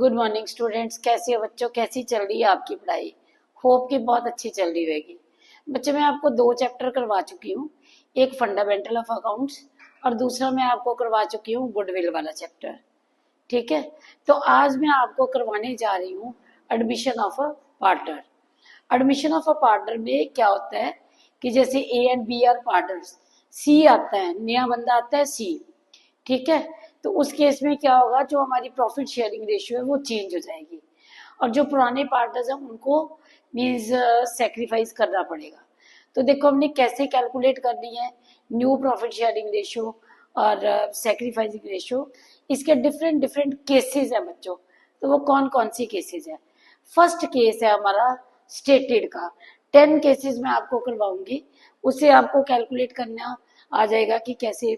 Good morning students, कैसे हो बच्चों? कैसी चल रही है आपकी पढ़ाई? होप कि बहुत अच्छी चल रही होगी। बच्चों, मैं आपको 2 चैप्टर करवा चुकी हूँ, एक फंडामेंटल ऑफ अकाउंट्स और दूसरा मैं आपको करवा चुकी हूँ गुडविल वाला चैप्टर। ठीक है, तो आज मैं आपको करवाने जा रही हूँ admission of a partner. Admission of a partner में क्या होता है कि जैसे A and B are partners, C आता है, नया बंदा आता है सी। ठीक है, तो उस केस में क्या होगा, जो हमारी प्रॉफिट शेयरिंग रेशियो है वो चेंज हो जाएगी और जो पुराने पार्टनर्स हैं उनको मीन्स सेक्रीफाइस करना पड़ेगा। तो देखो हमने कैसे कैलकुलेट करनी है न्यू प्रॉफिट शेयरिंग रेशियो और सेक्रीफाइसिंग रेशियो। इसके डिफरेंट डिफरेंट केसेस हैं बच्चों। तो वो कौन कौन सी केसेस है? फर्स्ट केस है हमारा स्टेटेड का। 10 केसेस मैं आपको करवाऊंगी, उससे आपको कैलकुलेट करना आ जाएगा कि कैसे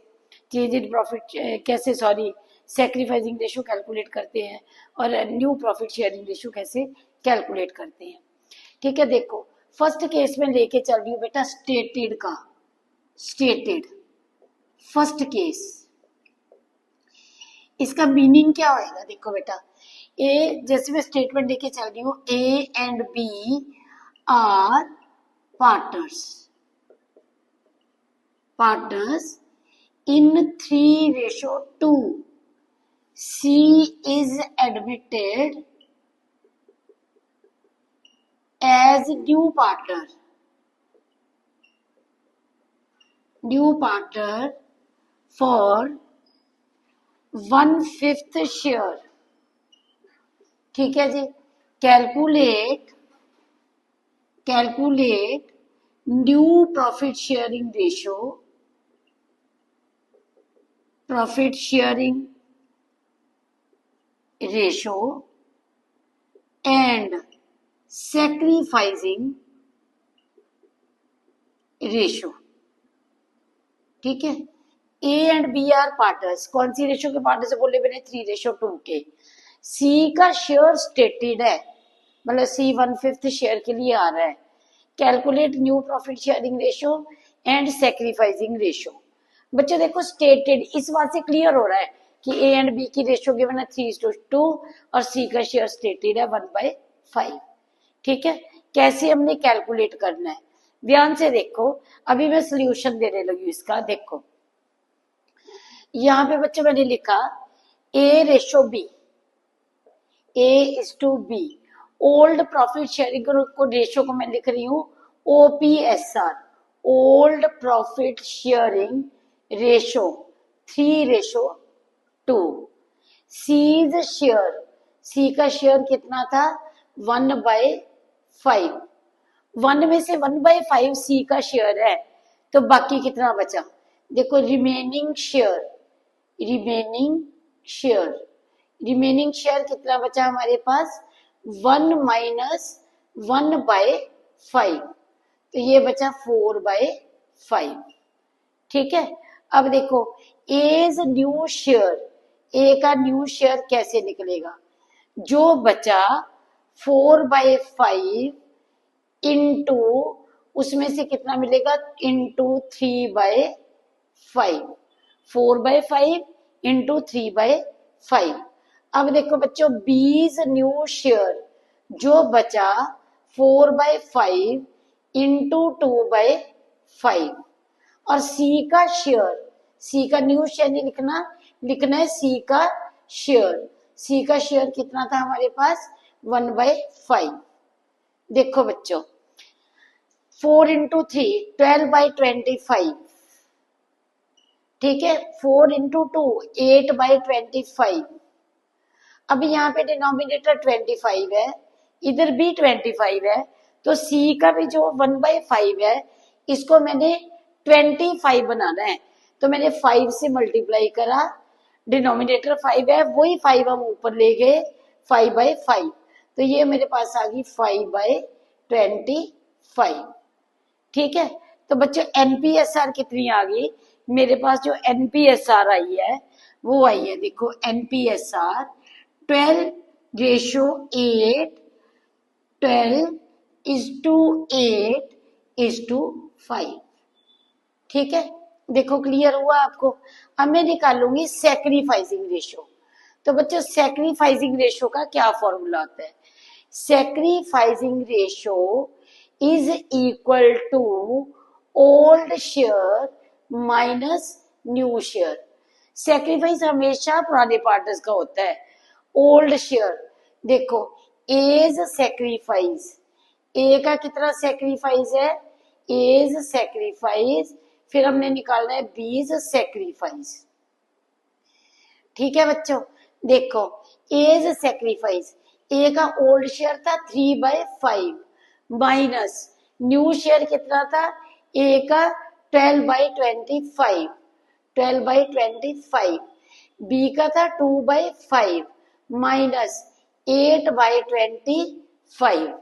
चेंज इन प्रॉफिट, कैसे सॉरी सेक्रीफाइसिंग रेशियो कैलकुलेट करते हैं और न्यू प्रॉफिट शेयरिंग रेशियो कैसे कैलकुलेट करते हैं। ठीक है, देखो फर्स्ट केस में लेके चल रही हूँ बेटा स्टेटेड का। स्टेटेड फर्स्ट केस, इसका मीनिंग क्या होएगा? देखो बेटा, ए जैसे मैं स्टेटमेंट लेके चल रही हूँ, A and B are partners in 3:2. C is admitted as new partner for 1/5 share. ठीक है जी, calculate new profit sharing ratio and sacrificing ratio. ठीक है, A and B are partners, कौन सी रेशियो के पार्टनर से बोले मैंने? 3:2 के। सी का शेयर स्टेटेड है, मतलब सी 1/5 शेयर के लिए आ रहा है। Calculate new profit sharing ratio and sacrificing ratio. बच्चों देखो स्टेटेड, इस बात से क्लियर हो रहा है कि ए एंड बी की रेशियो गिवन है 3:2 और सी का शेयर स्टेटेड है 1/5। ठीक है, कैसे हमने कैलकुलेट करना है ध्यान से देखो। अभी मैं सोल्यूशन देने लगी इसका। देखो यहाँ पे बच्चों मैंने लिखा A:B, A:B। Old profit sharing को रेशियो को मैं लिख रही हूँ OPSR, old profit sharing ratio 3:2। C's share, C का शेयर कितना था? 1/5। 1 में से 1/5 सी का शेयर है, तो बाकी कितना बचा? देखो रिमेनिंग शेयर कितना बचा हमारे पास? 1 - 1/5, तो ये बचा 4/5। ठीक है, अब देखो एज न्यू शेयर, ए का न्यू शेयर कैसे निकलेगा? जो बचा 4/5 इंटू उसमें से कितना मिलेगा? Into 3/5, 4/5 into 3/5। अब देखो बच्चों बीज न्यू शेयर, जो बचा 4/5 इंटू 2/5 और सी का शेयर, सी का न्यू शेयर नहीं लिखना है सी का शेयर कितना था हमारे पास? 1/5। देखो बच्चों 4 इंटू 3 12/25। ठीक है, 4 इंटू 2 8/25। अब यहाँ पे डिनोमिनेटर 25 है, इधर भी 25 है, तो सी का भी जो 1/5 है इसको मैंने 25 बनाना है, तो मैंने 5 से मल्टीप्लाई करा। डिनोमिनेटर 5 है, वही 5 हम ऊपर ले गए 5/5, तो ये मेरे पास आ गई 5/25। ठीक है, तो बच्चों एनपीएसआर कितनी आ गई मेरे पास? जो एनपीएसआर आई है वो आई है, देखो एनपीएसआर 12:8, 12:8:5। ठीक है, देखो क्लियर हुआ आपको? अब मैं निकालूंगी सैक्रिफाइसिंग रेशियो। तो बच्चों सैक्रिफाइसिंग रेशो का क्या फॉर्मूला होता है? Sacrificing ratio is equal to old share minus new share. Sacrifice हमेशा पुराने पार्टनर्स का होता है। ओल्ड शेयर देखो, एज सैक्रिफाइस, ए का कितना सैक्रिफाइस है? एज सैक्रिफाइस, फिर हमने निकालना है बीज सैक्रिफाइस। ठीक है बच्चों, देखो एज सैक्रिफाइस, ए का ओल्ड शेयर था 3/5 माइनस न्यू शेयर कितना था? ए का 12/25, 12/25, बी का था 2/5 माइनस 8/25।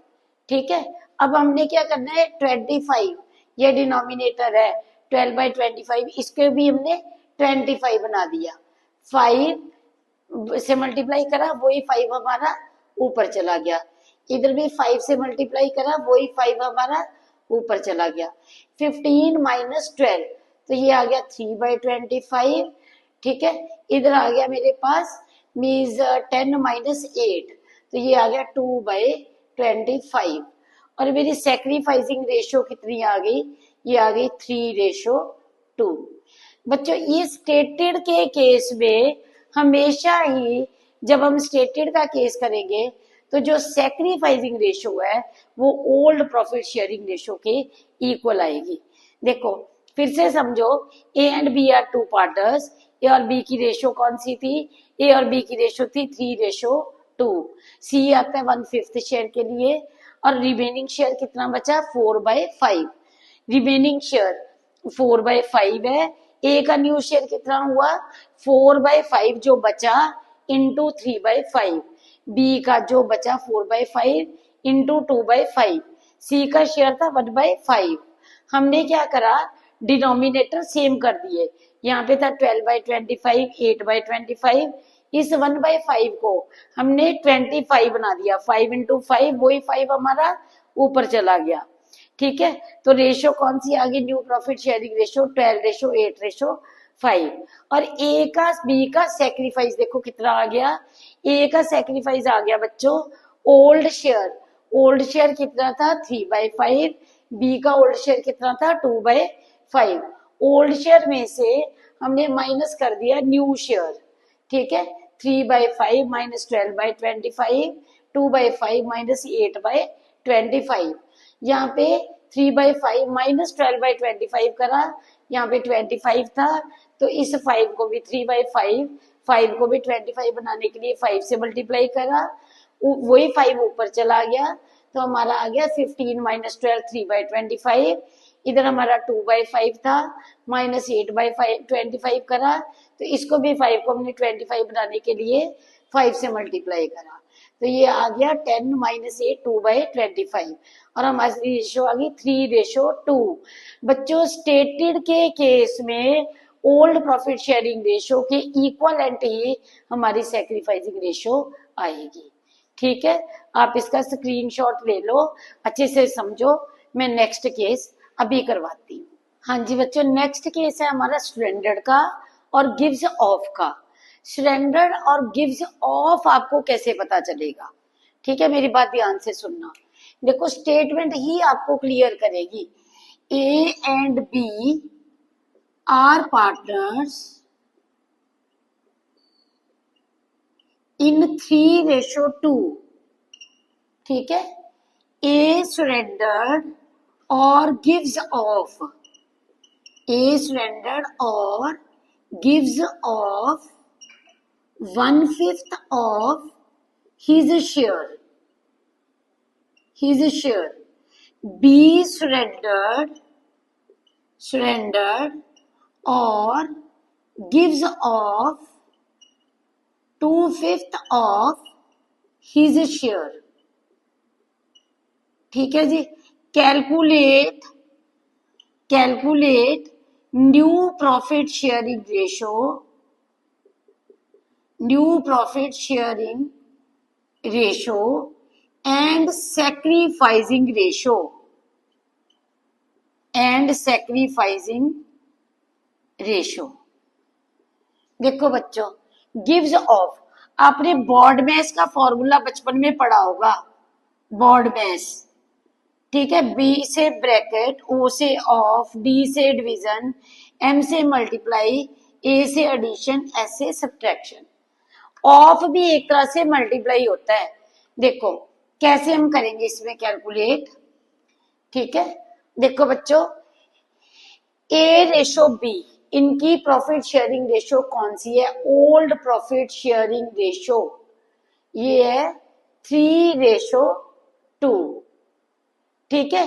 ठीक है, अब हमने क्या करना है? 25, ये डिनोमिनेटर है, 12/25, इसके भी हमने 25 बना दिया। 5 से मल्टीप्लाई करा, वही 5 हमारा ऊपर चला गया। इधर भी 5 से मल्टीप्लाई करा, वही 5 हमारा ऊपर चला गया। 15 माइनस 12, तो ये आ गया 3/25। ठीक है, इधर आ गया मेरे पास मीन्स 10 माइनस 8, तो ये आ गया 2/25। और मेरी सैक्रिफाइसिंग रेशो कितनी आ गई? ये आ गई 3:2। बच्चों ये स्टेटेड के केस में हमेशा ही जब हम स्टेटेड का केस करेंगे तो जो सैक्रिफाइसिंग रेशो है वो ओल्ड प्रॉफिट शेयरिंग रेशो के इक्वल आएगी। देखो फिर से समझो, A and B are two partners, A और बी की रेशो कौन सी थी? ए और बी की रेशो थी 3:2। सी आता है 1/5 शेयर के लिए, और रिमेनिंग शेयर कितना बचा? 4/5। रिमेनिंग शेयर 4/5 है। ए का न्यू शेयर कितना हुआ? 4/5 जो बचा इंटू 3/5। बी का जो बचा 4/5 इंटू 2/5। सी का शेयर था 1/5। हमने क्या करा? डिनोमिनेटर सेम कर दिए। यहाँ पे था 12/25, 8/25, इस 1/5 को हमने 25 बना दिया। 5 इंटू 5, वही 5 हमारा ऊपर चला गया। ठीक है, तो रेशो कौन सी आ गई? New profit sharing ratio 12:8:5। और ए का बी का सैक्रिफाइस देखो कितना आ गया? ए का सैक्रिफाइस आ गया बच्चों ओल्ड शेयर। ओल्ड शेयर कितना था? 3/5। बी का ओल्ड शेयर कितना था? 2/5। ओल्ड शेयर में से हमने माइनस कर दिया न्यू शेयर। ठीक है, 3/5 माइनस 12/25, 2/5 माइनस 8/25। यहाँ पे 3/5 माइनस 12/25 करा, यहाँ पे 25 था, तो इस 5 को भी 3/5, 5 को भी 25 बनाने के लिए 5 से मल्टीप्लाई करा, वही 5 ऊपर चला गया, तो हमारा आ गया 15 माइनस 12 3/25। इधर हमारा 2/5 था, माइनस 8/25 करा, तो इसको भी 5 को हमने 25 बनाने के लिए 5 से मल्टीप्लाई करा, तो ये आ गया 10 माइनस 8 2/25। और हमारी रेशो आ गई 3:2। बच्चों स्टेटेड के केस में ओल्ड प्रॉफिट शेयरिंग रेशो के इक्वलेंट ही हमारी सैक्रिफाइसिंग रेशो आएगी। ठीक है, आप इसका स्क्रीनशॉट ले लो, अच्छे से समझो। मैं नेक्स्ट केस अभी करवाती हूँ। हाँ जी बच्चों, नेक्स्ट केस है हमारा सरेंडर्ड का और गिव्स ऑफ का। सरेंडर्ड और गिव्स ऑफ आपको कैसे पता चलेगा? ठीक है, मेरी बात ध्यान से सुनना। देखो स्टेटमेंट ही आपको क्लियर करेगी। A and B are partners in 3:2। ठीक है, ए सरेंडर्ड और गिव्स ऑफ, ए सरेंडर्ड और gives off 1/5 of his share, B surrendered or gives off 2/5 of his share। ठीक है जी, calculate new profit sharing ratio and sacrificing ratio। देखो बच्चों, गिव्स ऑफ आपने बॉड मैस का फॉर्मूला बचपन में पढ़ा होगा, बॉड मैस, ठीक है। बी से ब्रैकेट, ओ से ऑफ, डी से डिवीजन, एम से मल्टीप्लाई, ए से एडिशन, एस से सब्ट्रैक्शन। ऑफ भी एक तरह से मल्टीप्लाई होता है। देखो कैसे हम करेंगे इसमें कैलकुलेट, ठीक है। देखो बच्चों, ए रेशो बी, इनकी प्रॉफिट शेयरिंग रेशो कौन सी है? ओल्ड प्रॉफिट शेयरिंग रेशो, ये है 3:2, ठीक है।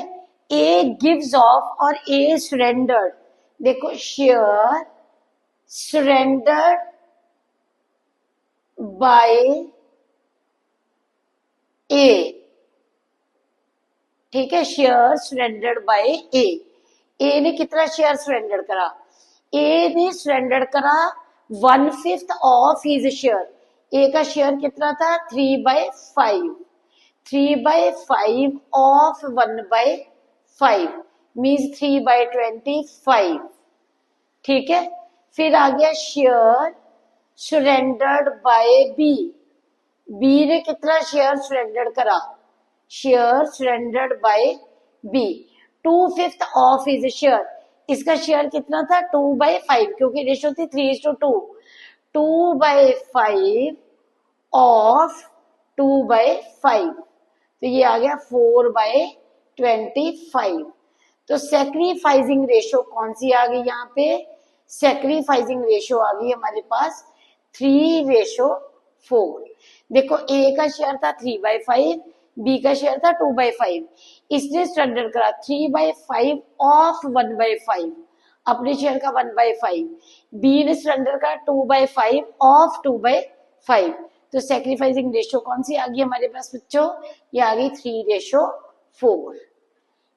ए गिव्स ऑफ और ए सरेंडर्ड, देखो शेयर सरेंडर्ड बाय ए, ठीक है, शेयर सरेंडर्ड बाय ए। ए ने कितना शेयर सरेंडर करा? ए ने सरेंडर करा 1/5 ऑफ हिज शेयर। ए का शेयर कितना था? 3/5, 3/5 ऑफ 1/5 मीन्स 3/25, ठीक है। फिर आ गया share surrendered by B, B ने कितना शेयर सरेंडर करा? Share surrendered by B 2/5 of his share, इसका शेयर कितना था? 2/5, क्योंकि रेशो थी 3:2, 2/5 ऑफ 2/5, तो ये आ गया 4/25। तो सैक्रिफाइसिंग रेशो कौन सी आ गई यहाँ पे? सैक्रिफाइसिंग रेशो आ गई हमारे पास 3:4। देखो ए का शेयर था 3/5, बी का शेयर था 2/5, इसने सरेंडर करा 3/5 ऑफ 1/5, अपने शेयर का 1/5, बी ने सरेंडर करा 2/5 ऑफ 2/5। तो सैक्रिफाइसिंग रेशो कौन सी आ गई हमारे पास बच्चों? ये आ गई 3:4,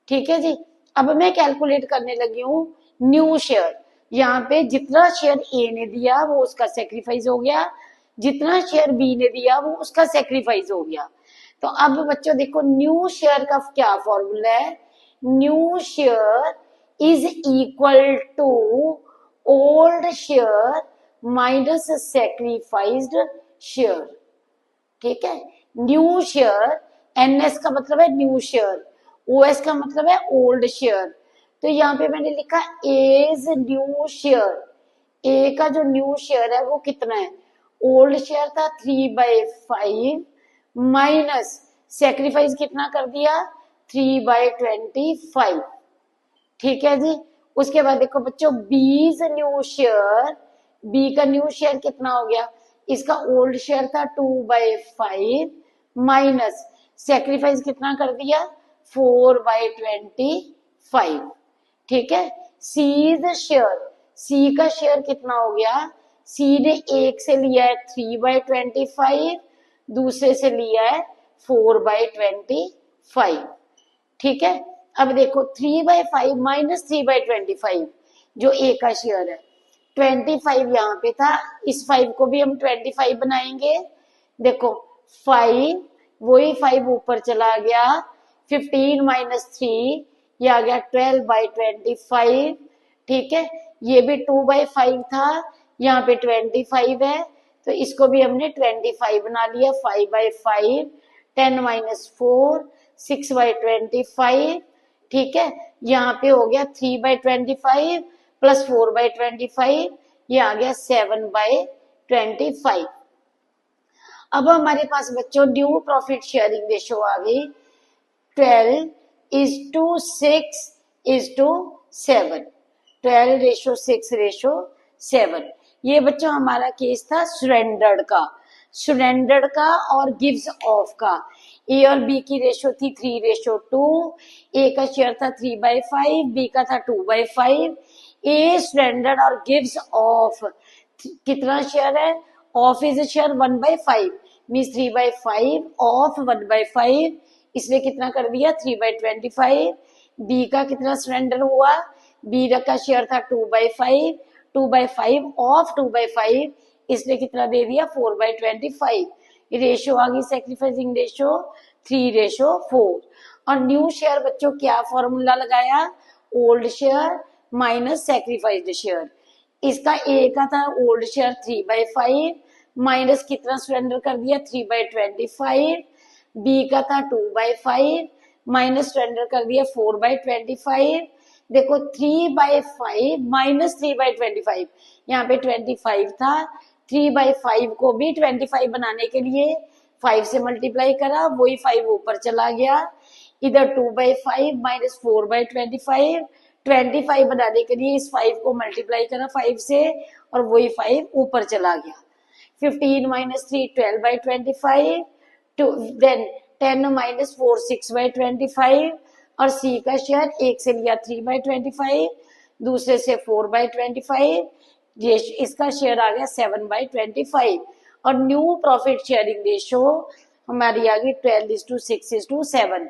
ठीक है जी। अब मैं कैलकुलेट करने लगी हूँ न्यू शेयर। यहाँ पे जितना शेयर ए ने दिया वो उसका सेक्रीफाइस हो गया, जितना शेयर बी ने दिया वो उसका सेक्रीफाइस हो गया। तो अब बच्चों देखो न्यू शेयर का क्या फॉर्मूला है? New share is equal to old share minus sacrificed share, ठीक है। न्यू शेयर, एनएस का मतलब है न्यू शेयर, ओएस का मतलब है ओल्ड शेयर। तो यहाँ पे मैंने लिखा एज न्यू शेयर, ए का जो न्यू शेयर है वो कितना है? ओल्ड शेयर था 3/5 माइनस सेक्रीफाइस कितना कर दिया? 3/25, ठीक है जी। उसके बाद देखो बच्चों बीज न्यू शेयर, बी का न्यू शेयर कितना हो गया? इसका ओल्ड शेयर था 2/5 माइनस सेक्रीफाइस कितना कर दिया? 4/25, ठीक है। सीज शेयर, सी का शेयर कितना हो गया? सी ने एक से लिया है 3/25, दूसरे से लिया है 4/25, ठीक है। अब देखो 3/5 माइनस 3/25, जो ए का शेयर है 25 यहाँ पे था, इस 5 को भी हम 25 बनाएंगे। देखो 5, वही 5 ऊपर चला गया, 15 माइनस 3, ये आ गया 12/25, ठीक है। ये भी 2/5 था, यहाँ पे 25 है, तो इसको भी हमने 25 बना लिया। 5/5, 10 माइनस 4, 6/25, ठीक है। यहाँ पे हो गया 3/25 प्लस 4/25, ये आ गया 7/25। अब हमारे पास बच्चों न्यू प्रॉफिट शेयरिंग रेशो आ गई 12:6:7, 12:6:7। ये बच्चों हमारा केस था सरेंडर्ड का और गिव्स ऑफ का। ए और बी की रेशो थी 3:2, ए का शेयर था 3/5, बी का था 2/5। ए सरेंडर्ड और गिव्स ऑफ, कितना शेयर है? Of is share 1/5 means 3/5 of 1/5, इसने कितना कर दिया? 3/25। बी का कितना सरेंडर हुआ? बी का शेयर था 2/5, 2/5 ऑफ 2/5, इसने कितना दे दिया? 4/25। रेशो आ गई सैक्रिफाइसिंग रेशो 3:4। और न्यू शेयर बच्चों क्या फॉर्मूला लगाया? Old share minus sacrificed share. इसका ए का था ओल्ड शेयर 3/5 माइनस कितना सरेंडर कर दिया 3/25, बी का था 2/5, माइनस सरेंडर कर दिया 4/25। देखो 3/5 माइनस 3/25, यहाँ पे 25 था, 3/5 को भी 25 बनाने के लिए 5 से मल्टीप्लाई करा, वही 5 ऊपर चला गया। इधर 2/5 माइनस 4/25, 25 बनाने के लिए इस 5 को मल्टीप्लाई करा 5 से, और वही 5 ऊपर चला गया। 15 माइनस 3 12/25, देन 10 माइनस 4 6/25, और सी का शेयर एक से लिया 3/25, दूसरे से 4/25, ये इसका शेयर आ गया 7/25, और न्यू प्रॉफिट शेयरिंग रेशो हमारी आ गई 12:6:7।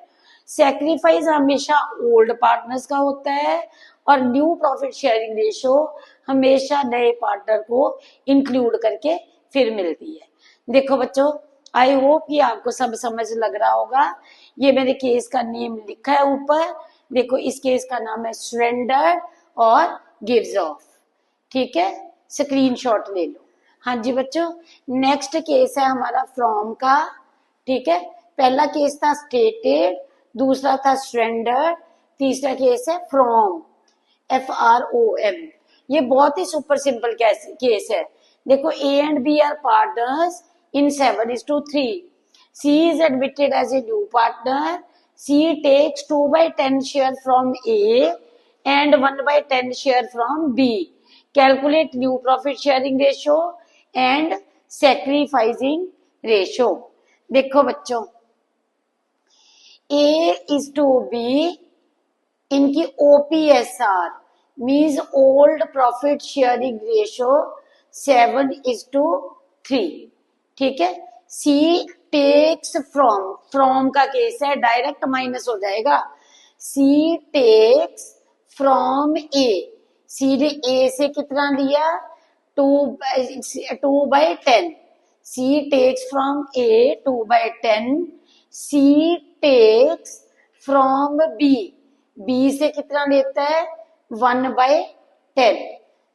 सेक्रीफाइस हमेशा ओल्ड पार्टनर्स का होता है, और न्यू प्रॉफिट शेयरिंग रेशो हमेशा नए पार्टनर को इंक्लूड करके फिर मिलती है। देखो बच्चों, आई होप कि आपको सब समझ लग रहा होगा। ये मेरे केस का नेम लिखा है ऊपर, देखो इस केस का नाम है सरेंडर और गिव्स ऑफ। ठीक है, स्क्रीनशॉट ले लो। हाँ जी बच्चों, नेक्स्ट केस है हमारा फ्रॉम का। ठीक है, पहला केस था स्टेटेड, दूसरा था सरेंडर, तीसरा केस है फ्रॉम, FROM। ये बहुत ही सुपर सिंपल केस है। देखो A and B are partners in 7:3. C is admitted as a new partner. C takes 2/10 share from A and 1/10 share from B. Calculate new profit sharing ratio and sacrificing ratio. देखो बच्चों, A is to B, इनकी OPSR means old profit sharing ratio 7:3। ठीक है, C takes from, from का case है, direct minus हो जाएगा। C takes from A, C ने A से कितना लिया 2/10, C takes from A 2/10, C takes from B, B से कितना लेता है 1/10।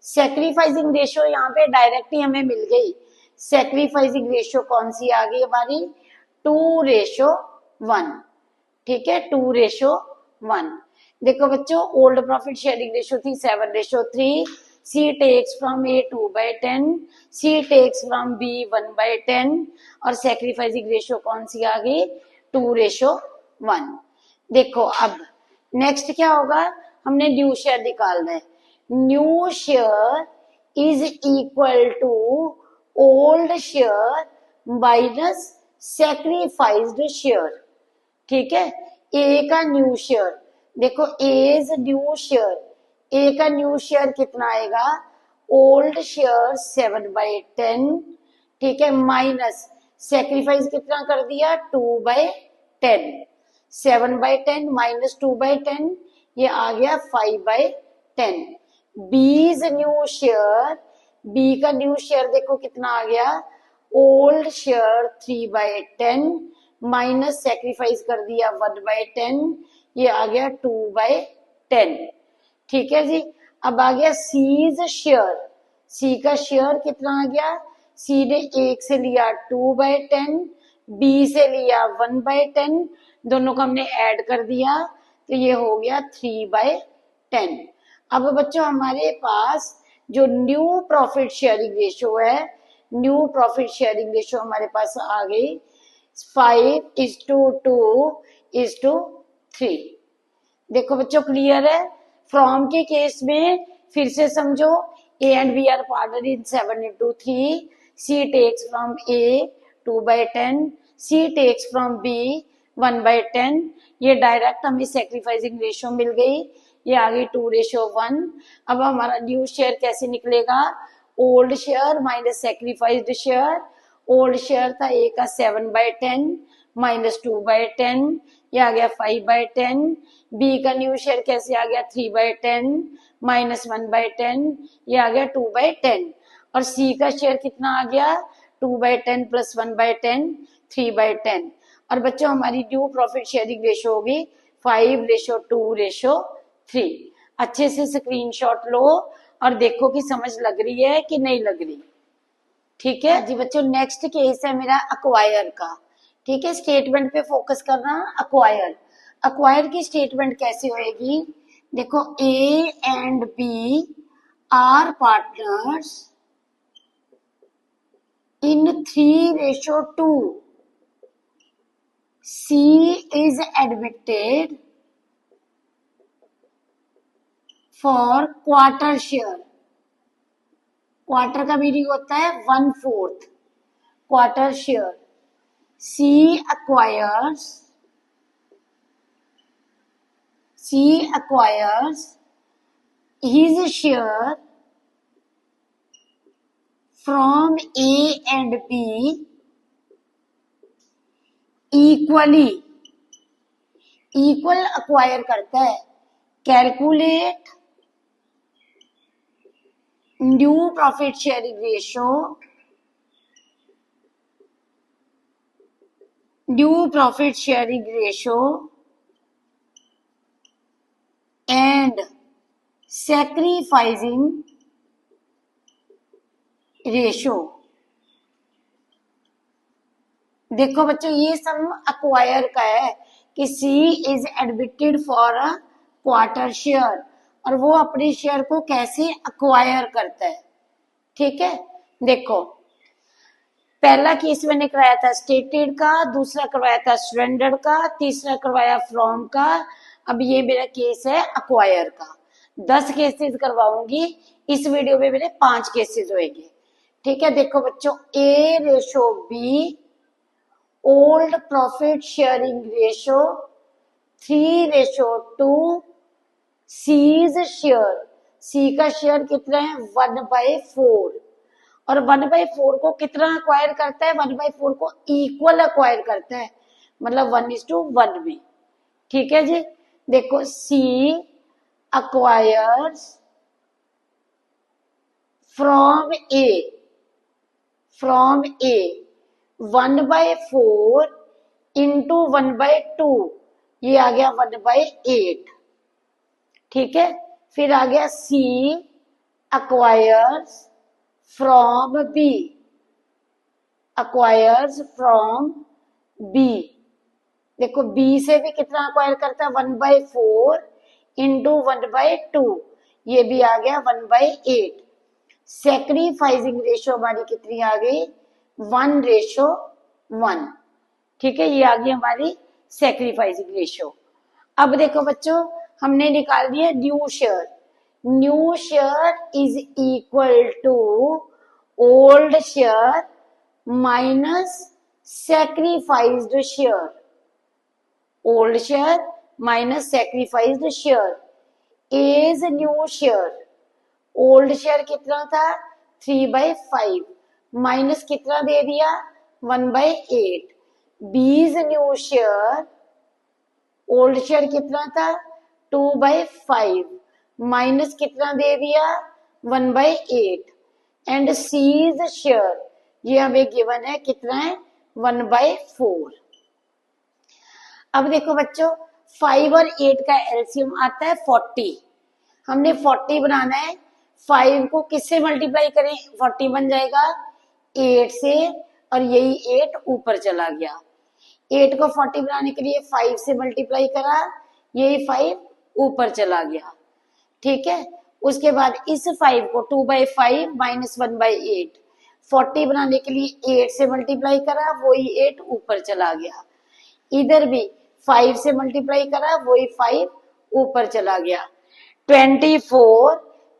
सेक्रीफाइसिंग रेशियो यहाँ पे डायरेक्ट ही हमें मिल गई। सेक्रीफाइसिंग रेशियो कौन सी आ गई हमारी 2:1। ठीक है, 2:1। देखो बच्चों, ओल्ड प्रॉफिट शेयरिंग रेशियो थी 7:3। C takes from A 2/10, C takes from B 1/10, और सेक्रीफाइसिंग रेशियो कौन सी आ गई 2:1। देखो अब नेक्स्ट क्या होगा, हमने न्यू शेयर निकालना है। New share is equal to old share minus sacrificed share. ठीक है, ए का न्यू शेयर, देखो एज न्यू शेयर, ए का न्यू शेयर कितना आएगा ओल्ड शेयर 7/10। ठीक है, माइनस सेक्रीफाइस कितना कर दिया 2/10, 7/10 माइनस 2/10, ये आ गया 5/10। बीज न्यू शेयर, बी का न्यू शेयर देखो कितना आ गया ओल्ड शेयर 3/10 माइनस सेक्रीफाइस कर दिया 1/10, ये आ गया 2/10। ठीक है जी, अब आ गया सीज शेयर, सी का शेयर कितना आ गया, सी ने एक से लिया 2/10, बी से लिया 1/10, दोनों को हमने ऐड कर दिया तो ये हो गया 3/10। अब बच्चों हमारे पास जो न्यू प्रॉफिट शेयरिंग रेशियो है, न्यू प्रॉफिट शेयरिंग रेशियो हमारे पास आ गई 5:2:3। देखो बच्चों क्लियर है। फ्रॉम के केस में फिर से समझो, A and B are partnered in 7:3, C takes from A 2/10, C takes from B 1/10, ये डायरेक्ट हमें सेक्रीफाइसिंग रेशियो मिल गई, ये आ गई 2:1। अब हमारा न्यू शेयर कैसे निकलेगा, old share minus sacrificed share. Old share था A का 7/10 माइनस 2/10, ये आ गया 5/10। B का न्यू शेयर कैसे आ गया 3/10 माइनस 1/10, ये आ गया 2/10। और C का शेयर कितना आ गया 2/10 प्लस 1/10, 3/10। और बच्चों हमारी न्यू प्रॉफिट शेयरिंग रेशियो होगी 5:2:3। अच्छे से स्क्रीनशॉट लो और देखो कि समझ लग रही है कि नहीं लग रही। ठीक है जी बच्चों, नेक्स्ट केस है मेरा अक्वायर का। ठीक है, स्टेटमेंट पे फोकस करना। अक्वायर, अक्वायर की स्टेटमेंट कैसे होएगी? देखो, A and B are partners in 3:2. C is admitted for quarter share. Quarter का मीनिंग होता है 1/4 quarter share. C acquires his share from A and B equally, equal acquire करता है। Calculate new profit sharing ratio, and sacrificing ratio. देखो बच्चों, ये सब acquire का है कि C is admitted for a quarter share, और वो अपने शेयर को कैसे अक्वायर करता है। ठीक है, देखो पहला केस मैंने करवाया था स्टेटेड का, दूसरा करवाया था सरेंडर का, तीसरा करवाया फ्रॉम का। अब ये मेरा केस है अक्वायर का। 10 केसेस करवाऊंगी इस वीडियो में, मेरे 5 केसेस होंगे। ठीक है, देखो बच्चों, A ratio B, old profit sharing ratio 3:2, C's share, C का शेयर कितना है 1/4, और 1/4 को कितना अक्वायर करता है? 1/4 को इक्वल अक्वायर करता है, मतलब 1:1 में। ठीक है जी, देखो सी अक्वायर्स फ्रॉम ए 1/4 इंटू 1/2, ये आ गया 1/8। ठीक है, फिर आ गया सी अक्वायर्स फ्रॉम बी, देखो बी से भी कितना अक्वायर करता है 1/4 इंटू 1/2, ये भी आ गया 1/8। सेक्रीफाइसिंग रेशो हमारी कितनी आ गई 1:1। ठीक है, ये आ गई हमारी सेक्रीफाइसिंग रेशो। अब देखो बच्चों, हमने निकाल दिया new share. New share is equal to old share minus sacrificed share, old share minus sacrificed share is new share. Old share कितना था 3/5 माइनस कितना दे दिया 1/8। बीज न्यू शेयर, ओल्ड शेयर कितना था 2/5 माइनस कितना दे दिया 1/8। एंड सीज शेयर, ये हमें गिवन है कितना है 1/4। अब देखो बच्चों, 5 और 8 का एलसीएम आता है 40। हमने 40 बनाना है, 5 को किससे मल्टीप्लाई करें? 40 बन जाएगा 8 से, और यही 8 ऊपर चला गया। 8 को 40 बनाने के लिए 5 से मल्टीप्लाई करा, यही 5 ऊपर चला गया। ठीक है, उसके बाद इस 5 को 2/5 माइनस 1/8, 40 बनाने के लिए 8 से मल्टीप्लाई करा, वही 8 ऊपर चला गया। इधर भी 5 से मल्टीप्लाई करा, वही 5 ऊपर चला गया। 24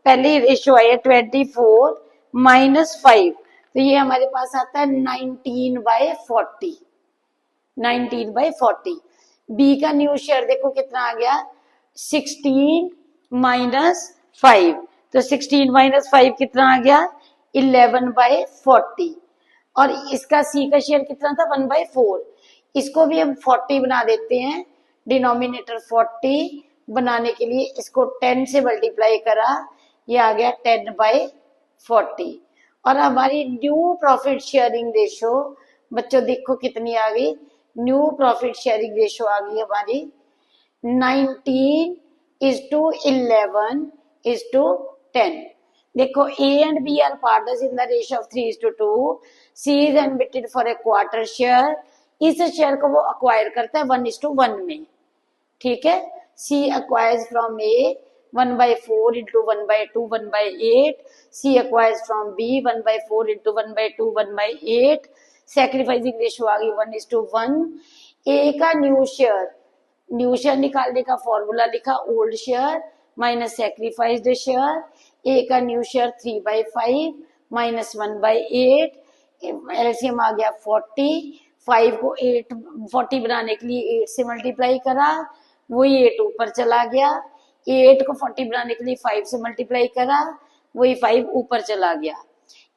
पहली रेशो है 24 माइनस 5, तो ये हमारे पास आता है 19/40। 19/40। बी का न्यू शेयर देखो कितना आ गया 16 माइनस 5, तो 16 माइनस 5 कितना आ गया 11/40। और इसका सी का शेयर कितना था 1/4, इसको भी हम 40 बना देते हैं। डिनोमिनेटर 40 बनाने के लिए इसको 10 से मल्टीप्लाई करा, ये आ गया 10/40। और हमारी न्यू प्रॉफिट शेयरिंग रेशो बच्चों देखो कितनी आ गई, न्यू प्रॉफिट शेयरिंग रेशो आ गई हमारी 19:11:10। देखो A and B are partners in the ratio of 3:2. C is admitted for a quarter share. इस शेयर को वो अक्वायर करता है 1:1 में. ठीक है. C acquires from A 1/4 into 1/2 1/8. C acquires from B 1/4 into 1/2 1/8. Sacrificing ratio आ गई 1:1. A का न्यू शेयर निकालने का फॉर्मूला लिखा old share minus sacrificed share. A का न्यू शेयर 3/5 माइनस 1/8. एलसीएम आ गया 40. 5 को 40 बनाने के लिए 8 से मल्टीप्लाई करा, वही 8 ऊपर चला गया. 8 को 40 बनाने के लिए 5 से मल्टीप्लाई करा, वही 5 ऊपर चला गया.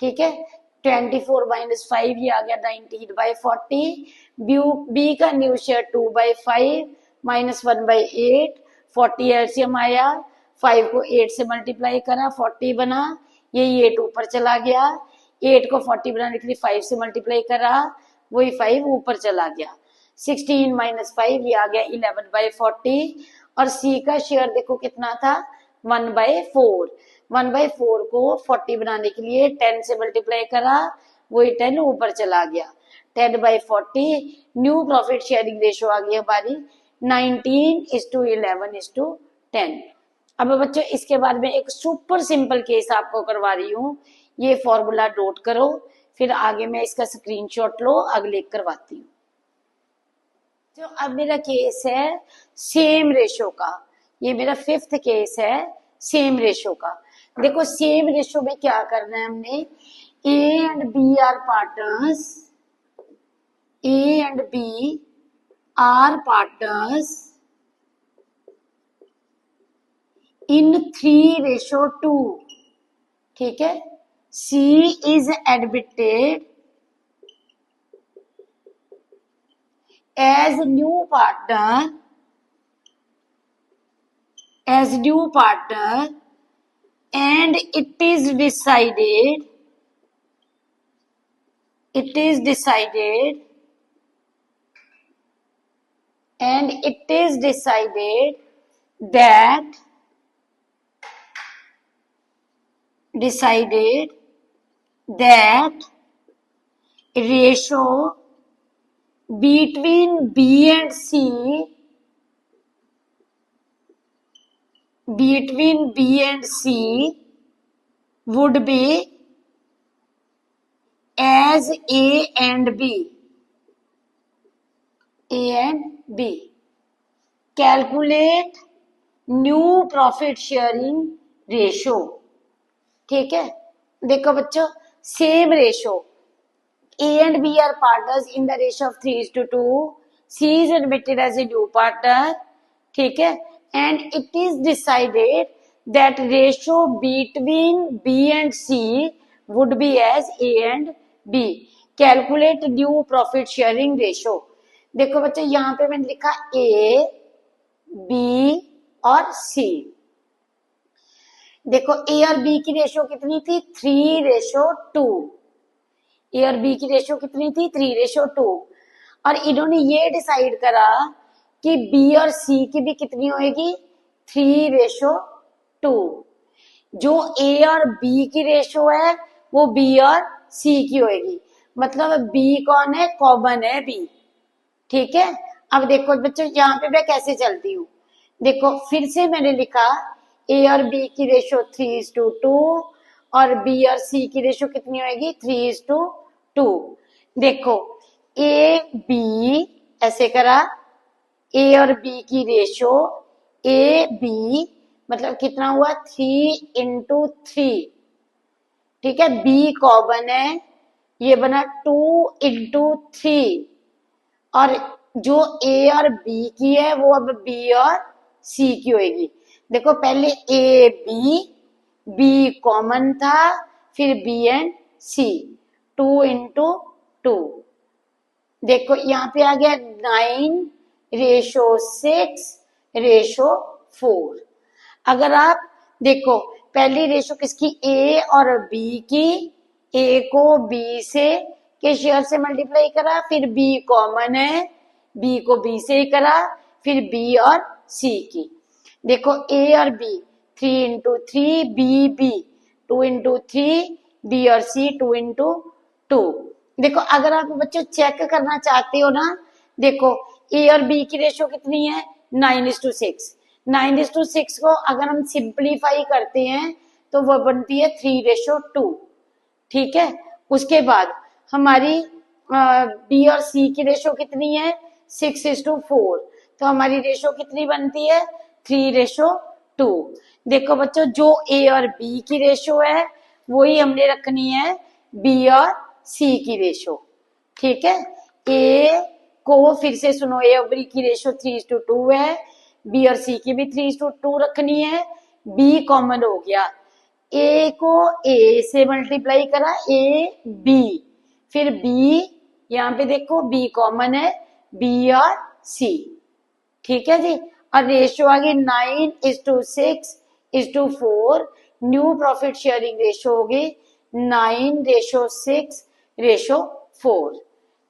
ठीक है. 24 माइनस 5 ये आ गया 19/40. बी का न्यू शेयर 2/5 माइनस 1/8. 40 एलसीएम आया, 5 को 8 से मल्टीप्लाई करा, 40 बना, यही 8 ऊपर चला गया. 8 को 40 बनाने के लिए 5 से मल्टीप्लाई करा, वही 5 ऊपर चला गया. 16 माइनस 5 ये आ गया 11/40. और सी का शेयर देखो कितना था 1/4. 1/4 को 40 बनाने के लिए 10 से मल्टीप्लाई करा, वही 10 ऊपर चला गया. 10/40. न्यू प्रॉफिट शेयरिंग रेशियो आ गई हमारी 19:11:10. अब बच्चों इसके बाद में एक सुपर सिंपल केस आपको करवा रही हूँ. ये फॉर्मूला नोट करो, फिर आगे मैं इसका स्क्रीनशॉट लो, अगले करवाती हूँ. जो अब मेरा केस है सेम रेशो का, ये मेरा 5th केस है सेम रेशो का. देखो सेम रेशो में क्या करना है हमने. A and B are partners. A and B are partners in 3:2. ठीक है. C is admitted as new partner and it is decided that ratio between B and C would be as A and B. Calculate new profit sharing ratio. ठीक है. देखो बच्चों same ratio. A and B are partners in the ratio of 3:2. C is admitted as a new partner. ठीक है. And it is decided that ratio between B and C would be as A and B. Calculate new profit sharing ratio. देखो बच्चों यहाँ पे मैंने लिखा A, B और C. देखो ए और बी की रेशो कितनी थी 3:2. ए और बी की रेशो कितनी थी 3:2. और इन्होंने ये डिसाइड करा कि बी और सी की भी कितनी होगी 3:2. जो ए और बी की रेशो है वो बी और सी की होगी. मतलब बी कौन है कॉमन है बी. ठीक है. अब देखो बच्चों यहाँ पे मैं कैसे चलती हूँ. देखो फिर से मैंने लिखा ए और बी की रेशो 3:2 और बी और सी की रेशो कितनी होगी 3:2. देखो ए बी ऐसे करा, ए और बी की रेशो ए बी मतलब कितना हुआ 3:3. ठीक है. बी कॉमन है, ये बना 2:3. और जो ए और बी की है वो अब बी और सी की होगी. देखो पहले ए बी कॉमन था, फिर बी एंड सी 2:2. देखो यहाँ पे आ गया 9:6:4. अगर आप देखो पहली रेशो किसकी ए और बी की, ए को बी से के शेयर से मल्टीप्लाई करा, फिर बी कॉमन है, बी को बी से ही करा, फिर बी और सी की. देखो ए और बी 3:3 बी 2 इंटू 3, बी और सी 2 इंटू 2। देखो अगर आप बच्चों चेक करना चाहते हो ना, देखो ए और बी की रेशो कितनी है, 9:6। 9:6 को अगर हम सिंप्लीफाई करते हैं तो वो बनती है 3:2। ठीक है, उसके बाद हमारी बी और सी की रेशो कितनी है, 6:4। तो हमारी रेशो कितनी बनती है, 3:2। देखो बच्चों जो ए और बी की रेशो है वही हमने रखनी है बी और सी की रेशो। ठीक है, ए को फिर से सुनो, ए और बी की रेशो 3:2 है, बी और सी की भी 3:2 रखनी है। बी कॉमन हो गया, ए को ए से मल्टीप्लाई करा, ए बी, फिर बी, यहाँ पे देखो बी कॉमन है, बी और सी। ठीक है जी, और रेशो आ गई 9:6:4। न्यू प्रॉफिट शेयरिंग रेशो होगी 9:6:4।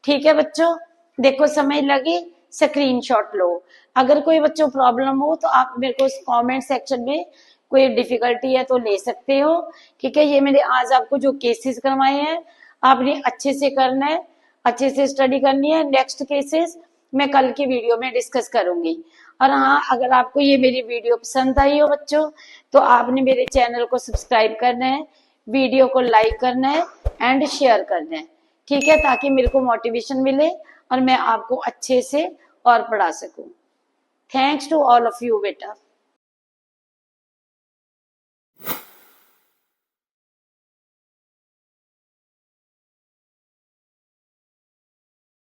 ठीक है बच्चों, देखो समझ लगी, स्क्रीनशॉट लो। अगर कोई बच्चों प्रॉब्लम हो तो आप मेरे को कमेंट सेक्शन में कोई डिफिकल्टी है तो ले सकते हो। ठीक है, ये मैंने आज आपको जो केसेस करवाए हैं आपने अच्छे से करना है, अच्छे से स्टडी करनी है। नेक्स्ट केसेस मैं कल की वीडियो में डिस्कस करूंगी। और हाँ, अगर आपको ये मेरी वीडियो पसंद आई हो बच्चों तो आपने मेरे चैनल को सब्सक्राइब करना है, वीडियो को लाइक करना है एंड शेयर करना है। ठीक है, ताकि मेरे को मोटिवेशन मिले और मैं आपको अच्छे से और पढ़ा सकूं। Thanks to all of you बेटा।